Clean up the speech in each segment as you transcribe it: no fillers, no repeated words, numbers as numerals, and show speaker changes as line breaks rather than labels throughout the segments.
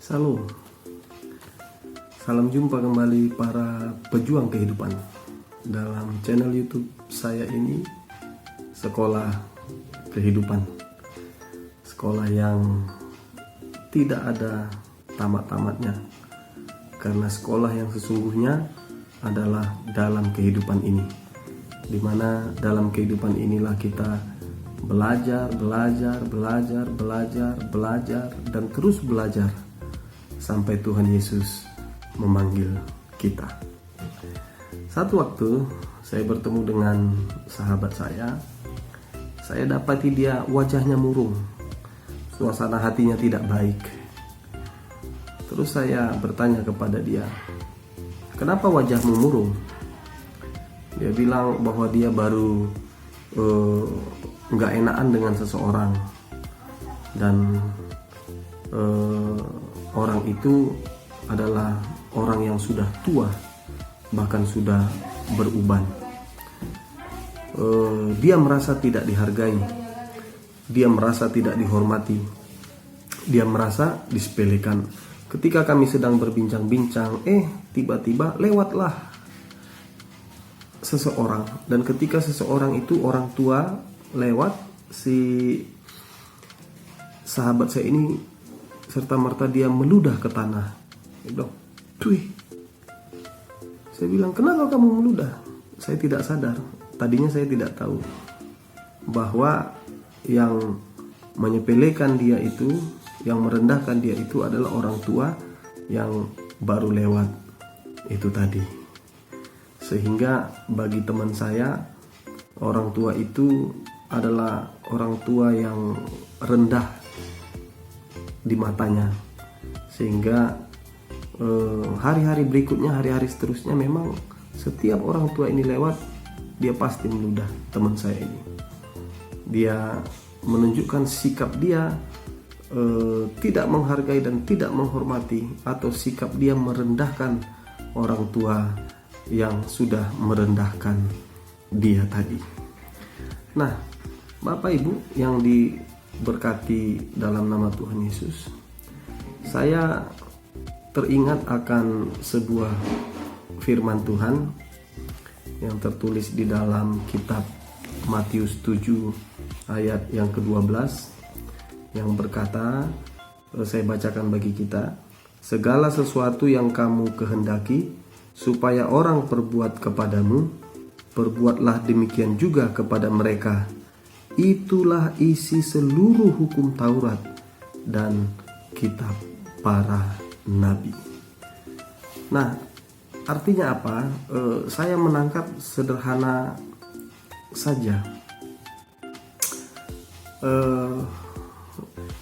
Salam, salam jumpa kembali para pejuang kehidupan dalam channel YouTube saya ini, Sekolah Kehidupan. Sekolah yang tidak ada tamat-tamatnya, karena sekolah yang sesungguhnya adalah dalam kehidupan ini, dimana dalam kehidupan inilah kita belajar, dan terus belajar sampai Tuhan Yesus memanggil kita. Satu waktu saya bertemu dengan sahabat saya dapati dia wajahnya murung, suasana hatinya tidak baik. Terus saya bertanya kepada dia, "Kenapa wajahmu murung?" Dia bilang bahwa dia baru nggak enakan dengan seseorang, dan orang itu adalah orang yang sudah tua, bahkan sudah beruban. Dia merasa tidak dihargai, dia merasa tidak dihormati, dia merasa disepelekan. Ketika kami sedang berbincang-bincang, tiba-tiba lewatlah seseorang, dan ketika seseorang itu orang tua lewat, si sahabat saya ini serta-merta dia meludah ke tanah. Dia bilang, "Tuih." Saya bilang, "Kenapa kamu meludah?" Saya tidak sadar, tadinya saya tidak tahu bahwa yang menyepelekan dia itu, yang merendahkan dia itu adalah orang tua yang baru lewat itu tadi. Sehingga bagi teman saya, orang tua itu adalah orang tua yang rendah di matanya, sehingga hari-hari berikutnya, hari-hari seterusnya, memang setiap orang tua ini lewat, dia pasti meludah teman saya ini. Dia menunjukkan sikap dia tidak menghargai dan tidak menghormati, atau sikap dia merendahkan orang tua yang sudah merendahkan dia tadi. Nah, Bapak Ibu yang diberkati dalam nama Tuhan Yesus, saya teringat akan sebuah firman Tuhan yang tertulis di dalam kitab Matius 7 ayat yang ke-12, yang berkata, saya bacakan bagi kita, "Segala sesuatu yang kamu kehendaki supaya orang perbuat kepadamu, perbuatlah demikian juga kepada mereka. Itulah isi seluruh hukum Taurat dan kitab para nabi." Nah, artinya apa? Saya menangkap sederhana saja.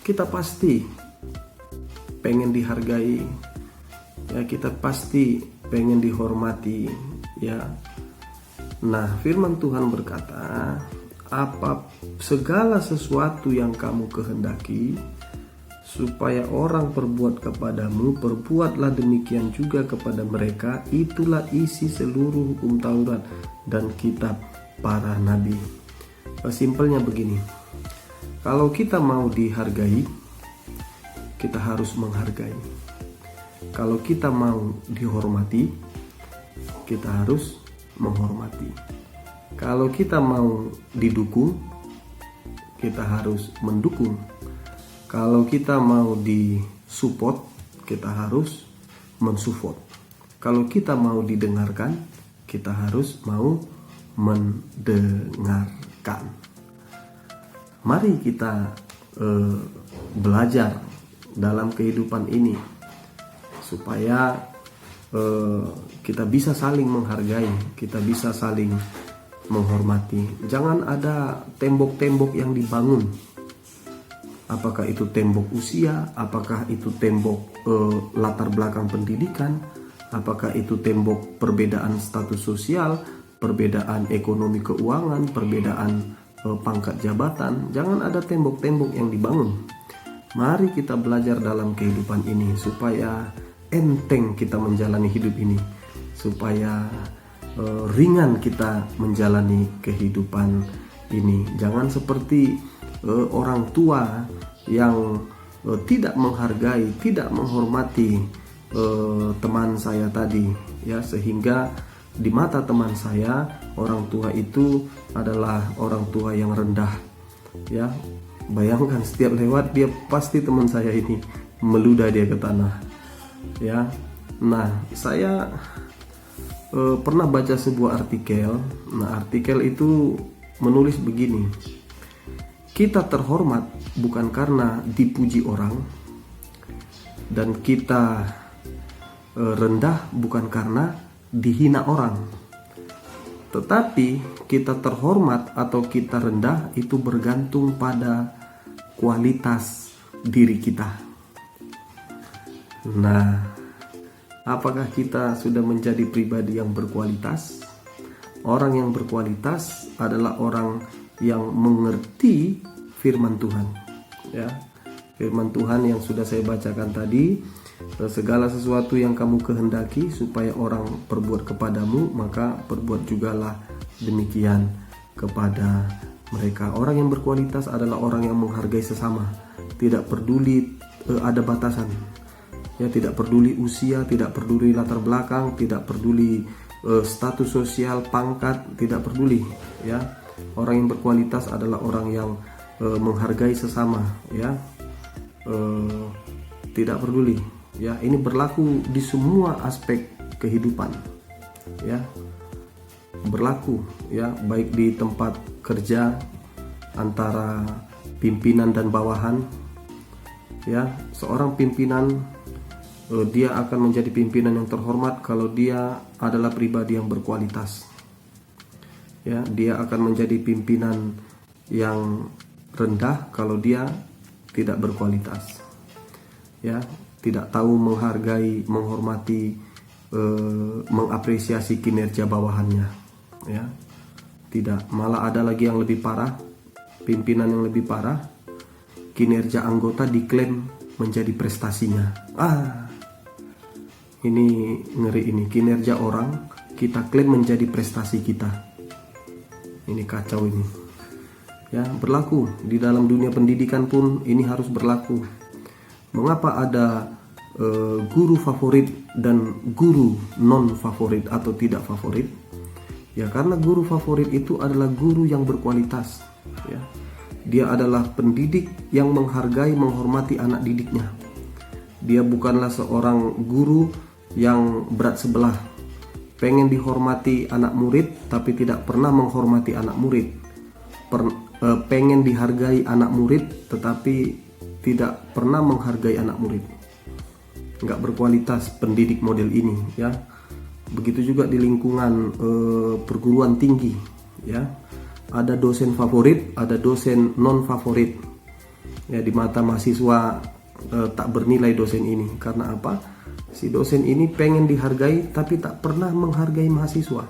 Kita pasti pengen dihargai, ya, kita pasti pengen dihormati, ya. Nah, firman Tuhan berkata, segala sesuatu yang kamu kehendaki supaya orang perbuat kepadamu, perbuatlah demikian juga kepada mereka. Itulah isi seluruh hukum Taurat dan kitab para nabi. Simpelnya begini, kalau kita mau dihargai, kita harus menghargai. Kalau kita mau dihormati, kita harus menghormati. Kalau kita mau didukung, kita harus mendukung. Kalau kita mau disupport, kita harus mensupport. Kalau kita mau didengarkan, kita harus mau mendengarkan. Mari kita belajar dalam kehidupan ini supaya kita bisa saling menghargai, kita bisa saling menghormati. Jangan ada tembok-tembok yang dibangun. Apakah itu tembok usia, apakah itu tembok latar belakang pendidikan, apakah itu tembok perbedaan status sosial, perbedaan ekonomi keuangan, perbedaan pangkat jabatan. Jangan ada tembok-tembok yang dibangun. Mari kita belajar dalam kehidupan ini supaya enteng kita menjalani hidup ini, supaya ringan kita menjalani kehidupan ini. Jangan seperti orang tua yang tidak menghargai, tidak menghormati teman saya tadi, ya, sehingga di mata teman saya orang tua itu adalah orang tua yang rendah, ya. Bayangkan setiap lewat dia pasti teman saya ini meludah dia ke tanah, ya. Nah, saya pernah baca sebuah artikel. Nah, artikel itu menulis begini: kita terhormat bukan karena dipuji orang, dan kita rendah bukan karena dihina orang. Tetapi kita terhormat atau kita rendah itu bergantung pada kualitas diri kita. Nah, apakah kita sudah menjadi pribadi yang berkualitas? Orang yang berkualitas adalah orang yang mengerti firman Tuhan, ya. Firman Tuhan yang sudah saya bacakan tadi, segala sesuatu yang kamu kehendaki supaya orang perbuat kepadamu, maka perbuat jugalah demikian kepada mereka. Orang yang berkualitas adalah orang yang menghargai sesama, tidak peduli ada batasan, ya, tidak peduli usia, tidak peduli latar belakang, tidak peduli status sosial, pangkat, tidak peduli, ya. Orang yang berkualitas adalah orang yang menghargai sesama, ya, tidak peduli, ya. Ini berlaku di semua aspek kehidupan, ya, berlaku, ya, baik di tempat kerja antara pimpinan dan bawahan, ya. Seorang pimpinan dia akan menjadi pimpinan yang terhormat kalau dia adalah pribadi yang berkualitas, ya. Dia akan menjadi pimpinan yang rendah kalau dia tidak berkualitas, ya, tidak tahu menghargai, menghormati, mengapresiasi kinerja bawahannya, ya. Tidak, malah ada lagi yang lebih parah, pimpinan yang lebih parah, kinerja anggota diklaim menjadi prestasinya. Ini ngeri, ini kinerja orang kita klaim menjadi prestasi kita. Ini kacau ini, ya. Berlaku di dalam dunia pendidikan pun ini harus berlaku. Mengapa ada guru favorit dan guru non favorit atau tidak favorit? Ya, karena guru favorit itu adalah guru yang berkualitas, ya. Dia adalah pendidik yang menghargai, menghormati anak didiknya. Dia bukanlah seorang guru yang berat sebelah, pengen dihormati anak murid tapi tidak pernah menghormati anak murid, pengen dihargai anak murid tetapi tidak pernah menghargai anak murid. Nggak berkualitas pendidik model ini, ya. Begitu juga di lingkungan perguruan tinggi, ya. Ada dosen favorit, ada dosen non favorit, ya. Di mata mahasiswa tak bernilai dosen ini. Karena apa? Si dosen ini pengen dihargai tapi tak pernah menghargai mahasiswa,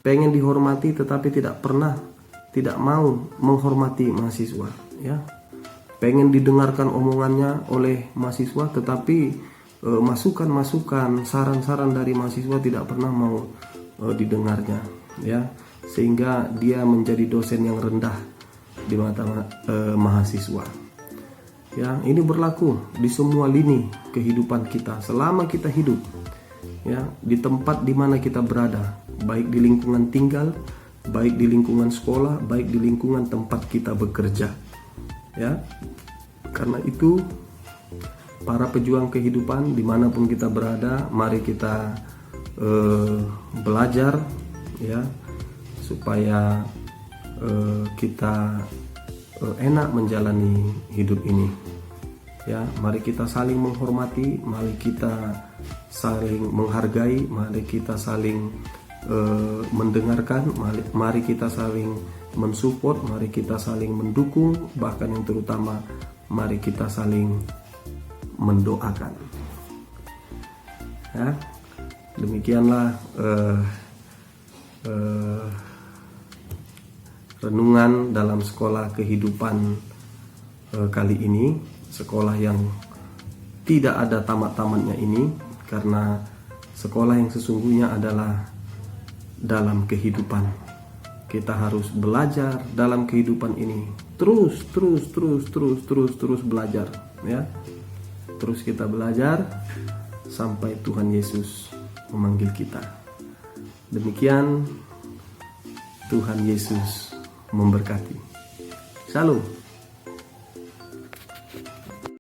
pengen dihormati tetapi tidak mau menghormati mahasiswa, ya. Pengen didengarkan omongannya oleh mahasiswa tetapi masukan-masukan, saran-saran dari mahasiswa tidak pernah mau didengarnya, ya. Sehingga dia menjadi dosen yang rendah di mata mahasiswa, ya. Ini berlaku di semua lini kehidupan kita selama kita hidup, ya, di tempat di mana kita berada, baik di lingkungan tinggal, baik di lingkungan sekolah, baik di lingkungan tempat kita bekerja, ya. Karena itu para pejuang kehidupan dimanapun kita berada, mari kita belajar, ya, supaya kita enak menjalani hidup ini, ya. Mari kita saling menghormati, mari kita saling menghargai, mari kita saling mendengarkan, mari kita saling mensupport, mari kita saling mendukung, bahkan yang terutama mari kita saling mendoakan, ya. Demikianlah renungan dalam sekolah kehidupan kali ini, sekolah yang tidak ada tamat-tamatnya ini, karena sekolah yang sesungguhnya adalah dalam kehidupan. Kita harus belajar dalam kehidupan ini, terus belajar. ya. Terus kita belajar sampai Tuhan Yesus memanggil kita. Demikian, Tuhan Yesus memberkati. Shalom.